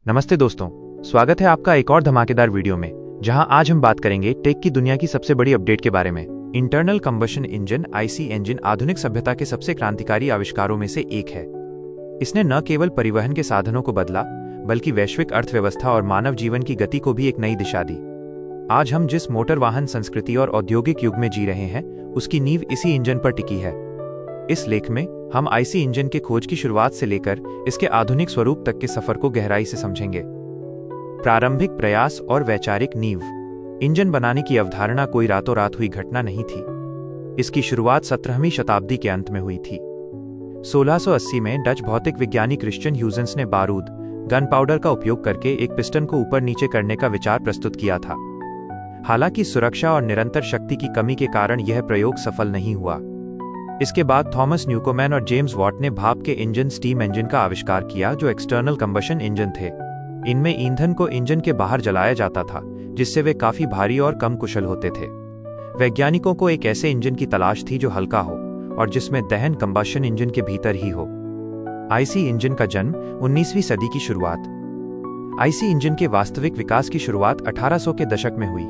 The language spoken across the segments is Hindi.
नमस्ते दोस्तों, स्वागत है आपका एक और धमाकेदार वीडियो में, जहां आज हम बात करेंगे टेक की दुनिया की सबसे बड़ी अपडेट के बारे में। Internal combustion engine IC engine आधुनिक सभ्यता के सबसे क्रांतिकारी आविष्कारों में से एक है। इसने न केवल परिवहन के साधनों को बदला, बल्कि वैश्विक अर्थव्यवस्था और मानव जीवन की गति को भी एक नई दिशा दी। आज हम जिस मोटर वाहन संस्कृति और औद्योगिक युग में जी रहे हैं, उसकी नींव इसी इंजन पर टिकी है। इस लेख में हम आईसी इंजन के खोज की शुरुआत से लेकर इसके आधुनिक स्वरूप तक के सफर को गहराई से समझेंगे। प्रारंभिक प्रयास और वैचारिक नींव। इंजन बनाने की अवधारणा कोई रातों रात हुई घटना नहीं थी। इसकी शुरुआत 17वीं शताब्दी के अंत में हुई थी। 1680 में डच भौतिक विज्ञानी क्रिश्चियन ह्यूजेंस ने बारूद, गन पाउडर का उपयोग करके एक पिस्टन को ऊपर नीचे करने का विचार प्रस्तुत किया था। हालांकि सुरक्षा और निरंतर शक्ति की कमी के कारण यह प्रयोग सफल नहीं हुआ। इसके बाद थॉमस न्यूकोमैन और जेम्स वॉट ने भाप के इंजन स्टीम इंजन का आविष्कार किया, जो एक्सटर्नल कंबशन इंजन थे। इनमें ईंधन को इंजन के बाहर जलाया जाता था, जिससे वे काफी भारी और कम कुशल होते थे। वैज्ञानिकों को एक ऐसे इंजन की तलाश थी जो हल्का हो और जिसमें दहन कंबशन इंजन के भीतर ही हो। आईसी इंजन का जन्म 19वीं सदी की शुरुआत। आईसी इंजन के वास्तविक विकास की शुरुआत 1800 के दशक में हुई।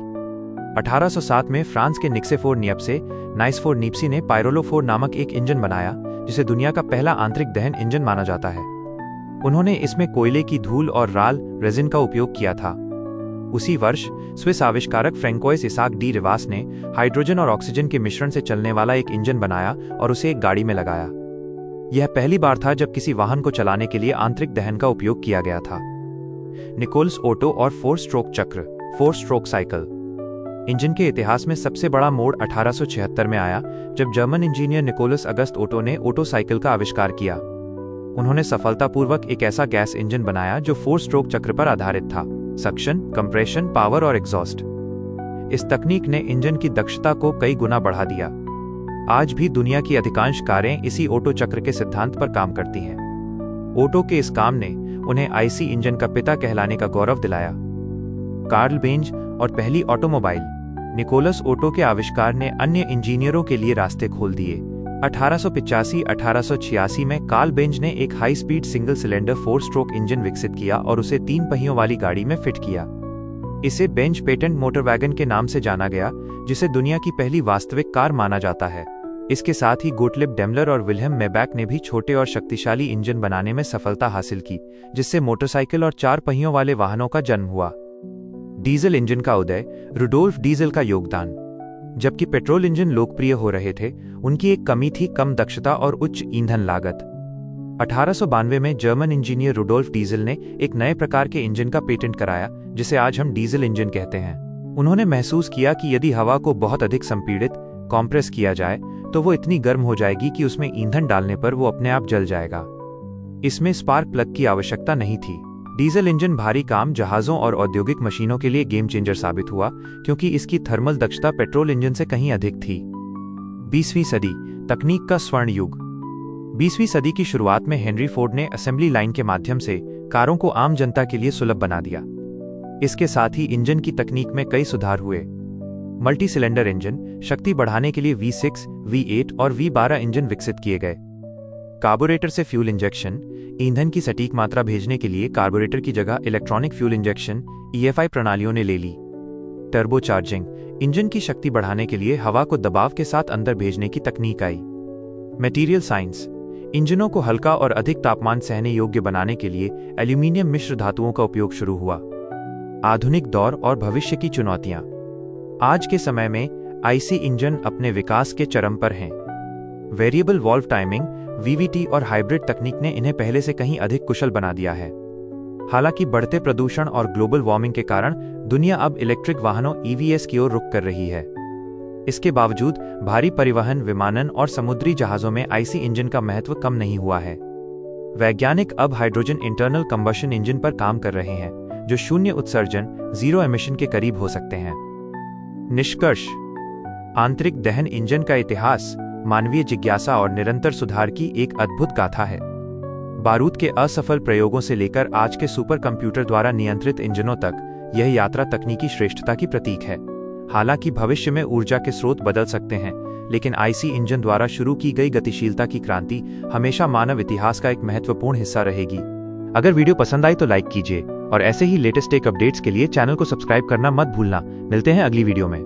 1807 में फ्रांस के निक्सेफोर नियप्से नाइसफोर नीप्सी ने पायरोलोफोर नामक एक इंजन बनाया, जिसे दुनिया का पहला आंतरिक दहन इंजन माना जाता है। उन्होंने इसमें कोयले की धूल और राल रेजिन का उपयोग किया था। उसी वर्ष स्विस आविष्कारक फ्रैंकोइस इसाक डी रिवास ने हाइड्रोजन और ऑक्सीजन के मिश्रण से चलने वाला एक इंजन बनाया और उसे एक गाड़ी में लगाया। यह पहली बार था जब किसी वाहन को चलाने के लिए आंतरिक दहन का उपयोग किया गया था। निकोल्स ओटो और 4 स्ट्रोक चक्र, 4 स्ट्रोक साइकिल। इंजन के इतिहास में सबसे बड़ा मोड़ 1876 में आया, जब जर्मन इंजीनियर निकोलस अगस्त ओटो ने ओटो साइकिल का आविष्कार किया। उन्होंने सफलतापूर्वक एक ऐसा गैस इंजन बनाया जो 4 स्ट्रोक चक्र पर आधारित था: सक्शन, कंप्रेशन, पावर और एग्जॉस्ट। इस तकनीक ने इंजन की दक्षता को कई गुना बढ़ा दिया। आज भी दुनिया की अधिकांश कारें इसी ओटो चक्र के सिद्धांत पर काम करती हैं। ओटो के इस काम ने उन्हें आईसी इंजन का पिता कहलाने का गौरव दिलाया। कार्ल बेंज और पहली ऑटोमोबाइल निकोलस ओटो के आविष्कार ने अन्य इंजीनियरों के लिए रास्ते खोल दिए। 1885-1886 में कार्ल बेंज ने एक high speed single cylinder 4 stroke engine विकसित किया और उसे 3 पहियों वाली गाड़ी में फिट किया। इसे बेंज पेटेंट मोटर वैगन के नाम से जाना गया, जिसे दुनिया की पहली वास्तविक कार माना जाता है। इसके साथ ही गोटलिब डेमलर और विल्हेम मेबैक ने भी छोटे और शक्तिशाली इंजन बनाने में सफलता हासिल की, जिससे मोटरसाइकिल और 4 पहियों वाले वाहनों का जन्म हुआ। डीजल इंजन का उदय। रुडोल्फ डीजल का योगदान। जबकि पेट्रोल इंजन लोकप्रिय हो रहे थे, उनकी एक कमी थी कम दक्षता और उच्च ईंधन लागत। 1892 में जर्मन इंजीनियर रुडोल्फ डीजल ने एक नए प्रकार के इंजन का पेटेंट कराया, जिसे आज हम डीजल इंजन कहते हैं। उन्होंने महसूस किया कि यदि हवा को बहुत अधिक संपीड़ित कॉम्प्रेस किया जाए, तो वो इतनी गर्म हो जाएगी कि उसमें ईंधन डालने पर वो अपने आप जल जाएगा। इसमें स्पार्क प्लग की आवश्यकता नहीं थी। डीजल इंजन भारी काम जहाजों और औद्योगिक मशीनों के लिए गेम चेंजर साबित हुआ, क्योंकि इसकी थर्मल दक्षता पेट्रोल इंजन से कहीं अधिक थी। 20वीं सदी, तकनीक का स्वर्ण युग। 20वीं सदी की शुरुआत में हेनरी फोर्ड ने असेंबली लाइन के माध्यम से कारों को आम जनता के लिए सुलभ बना दिया। इसके साथ ही इंजन की तकनीक में कई सुधार हुए। मल्टी सिलेंडर इंजन, शक्ति बढ़ाने के लिए V6, V8 और V12 इंजन विकसित किए गए। कार्बोरेटर से फ्यूल इंजेक्शन, ईंधन की सटीक मात्रा भेजने के लिए कार्बोरेटर की जगह इलेक्ट्रॉनिक फ्यूल इंजेक्शन EFI प्रणालियों ने ले ली। टर्बोचार्जिंग, इंजन की शक्ति बढ़ाने के लिए हवा को दबाव के साथ अंदर भेजने की तकनीक आई। मटेरियल साइंस, इंजनों को हल्का और अधिक तापमान सहने योग्य बनाने के लिए एल्यूमीनियम मिश्र धातुओं का उपयोग शुरू हुआ। आधुनिक दौर और भविष्य की चुनौतियां। आज के समय में आईसी इंजन अपने विकास के चरम पर हैं। वेरिएबल वॉल्व टाइमिंग VVT और हाइब्रिड तकनीक ने इन्हें पहले से कहीं अधिक कुशल बना दिया है। हालांकि बढ़ते प्रदूषण और ग्लोबल वार्मिंग के कारण दुनिया अब इलेक्ट्रिक वाहनों EVs की ओर रुख कर रही है। इसके बावजूद भारी परिवहन, विमानन और समुद्री जहाजों में आईसी इंजन का महत्व कम नहीं हुआ है। वैज्ञानिक अब हाइड्रोजन इंटरनल कंबशन इंजन पर काम कर रहे हैं, जो शून्य उत्सर्जन, जीरो एमिशन के करीब हो सकते हैं। निष्कर्ष, आंतरिक दहन इंजन का इतिहास मानवीय जिज्ञासा और निरंतर सुधार की एक अद्भुत गाथा है। बारूद के असफल प्रयोगों से लेकर आज के सुपर कंप्यूटर द्वारा नियंत्रित इंजनों तक, यह यात्रा तकनीकी श्रेष्ठता की प्रतीक है। हालांकि भविष्य में ऊर्जा के स्रोत बदल सकते हैं, लेकिन आईसी इंजन द्वारा शुरू की गई गतिशीलता की क्रांति हमेशा मानव इतिहास का एक महत्वपूर्ण हिस्सा रहेगी। अगर वीडियो पसंद आई तो लाइक कीजिए और ऐसे ही लेटेस्ट टेक अपडेट्स के लिए चैनल को सब्सक्राइब करना मत भूलना। मिलते हैं अगली वीडियो में।